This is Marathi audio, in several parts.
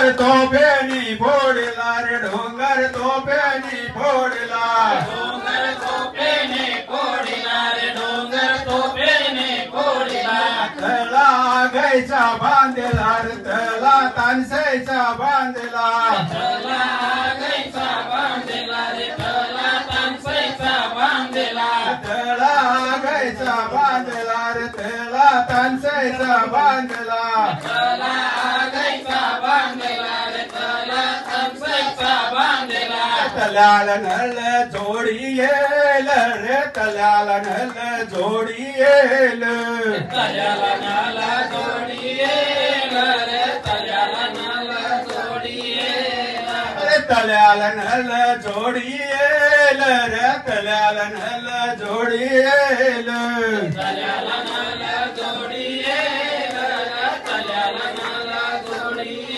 डोंगर तोफेनी फोडला रे डोंगर तोफेनी फोडला डोंगर तोफेने फोडला रे डोंगर तोफेने फोडला तला गायचा बांधला रे तला तानसेचा बांधला तला गायचा बांधला रे तला तानसेचा बांधला तला गायचा बांधला रे तला तानसेचा बांधला तला गायचा बांधला रे तला तानसेचा बांधला तल्याला नल जोडी येल रे तल्याला नल जोडी येल तल्याला नाला जोडील रे तल्याला नाला जोडील अरे तल्याला नल जोडी येल रे तल्याला नल जोडी येल तल्याला नाला जोडील रे तल्याला नाला जोडील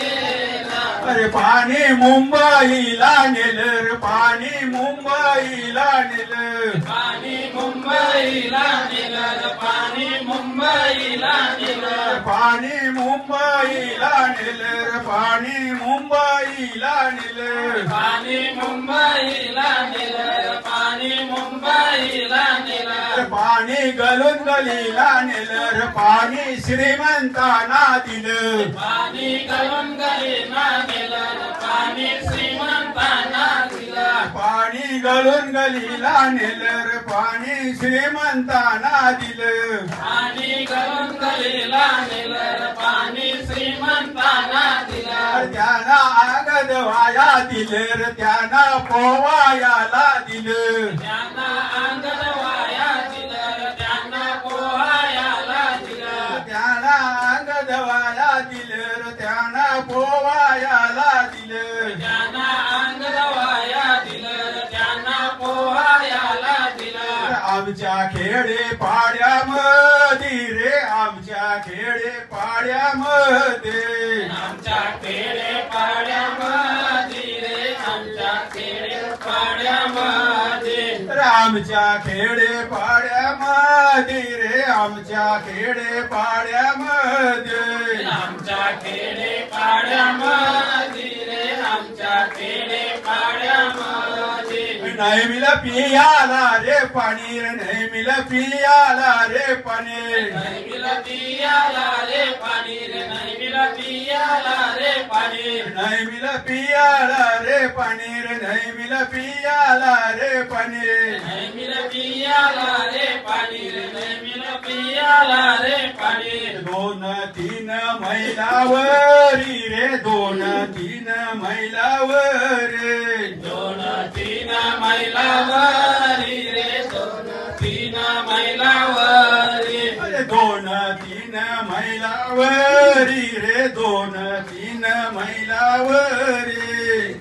अरे पाणी मुंबईला नेल रे पाणी मुंबईला नेल पाणी मुंबईला नेलं पाणी मुंबईला नेलं पाणी मुंबईला नेल रे पाणी मुंबईला नेल पाणी मुंबईला नेलं पाणी मुंबईला नेलं पाणी गलून गलीला नेल रे पाणी श्रीमंतांना दिलं पाणी गळून गलीना नेलं पाणी श्रीमंतांना दिलं पाणी गळून गलीला नेल रे पाणी श्रीमंतांना दिलं पाणी गळून गलीला नेलं पाणी श्रीमंतांना दिलं त्यांना आगद वाया दिले रे त्यांना पोवायाला दिलं त्यांना अंगद वाया दिलं त्यांना पोहायाला दिलं त्यांना आगद वाया दिले रे त्यांना पोवायाला दिलं त्यांना अंगद वाया दिलं त्यांना पोहायाला दिलं आमच्या खेडे पाड्यामध्ये रे आमच्या खेडे पाड्यामध्ये आमच्या खेडे पाड्यामध्ये रे आमच्या खेडे पाड्यामध्ये आमच्या खेडे पाड्यामध्ये रे आमच्या खेडे पाड्यामध्ये आमच्या खेडे पाड्यामध्ये रे आमच्या खेडे पाड्यामध्ये नाही मिला पियाला रे पाणी रे नाही मिला पियाला रे पाणी नाही मिला पियाला रे पाणी रे नाही मिला पियाला रे पाणी नाही मिला पियाला रे पाणी रे नाही मिला पियाला रे पाणी नाही मिला पियाला रे पाणी रे नाही मिला पियाला रे पाणी दोन तीन मैलावरी रे दोन तीन मैलावरी दोन तीन मैलावरी रे दोन तीन मैलावरी अरे दोन तीन मैलावरी रे दोन तीन मैलावरी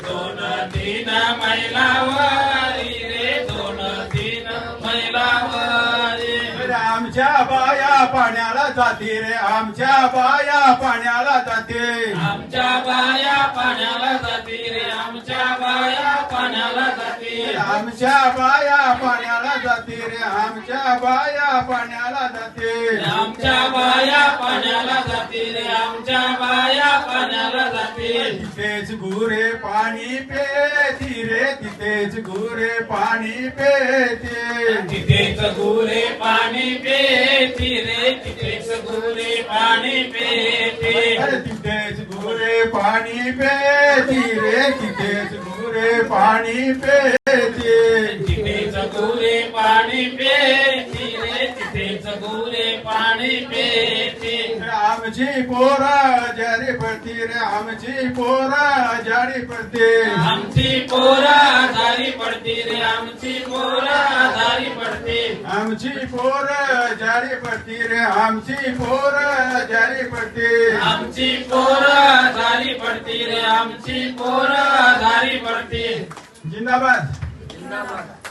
दोन तीन मैलावरी रे दोन तीन मैलावरी आमच्या बाया पाण्याला जाते रे आमच्या बाया पाण्याला जाते आमच्या बाया पाण्याला जाते रे आमच्या बाया पाण्याला जाते आमच्या बाया पाण्याला जाते रे आमच्या बाया पाण्याला जाते आमच्या बाया पाण्याला जाते रे आमच्या बाया पाण्याला जाते तिथेच गुरे पाणी पेती रे तिथेच गुरे पाणी पेते तिथेच गुरे पाणी पेती रे तिथेच गुरे पाणी पेते अरे तिथेच गुरे पाणी पेती रे तिथेच गुरे पाणी पेते तिथेच गुरे पाणी पेती रे तिथेच गुरे पाणी पेते आमची पोरा जारी पडती रे आमची पोरा जारी पडते आमची पोरा दारी पडती रे आमची पोरा दारी पडते आमची पोर जारी पडती रे आमची पोर जारी पडते आमची पोरा दारी पडती रे आमची पोरा दारी पडते जिंदाबाद जिंदाबाद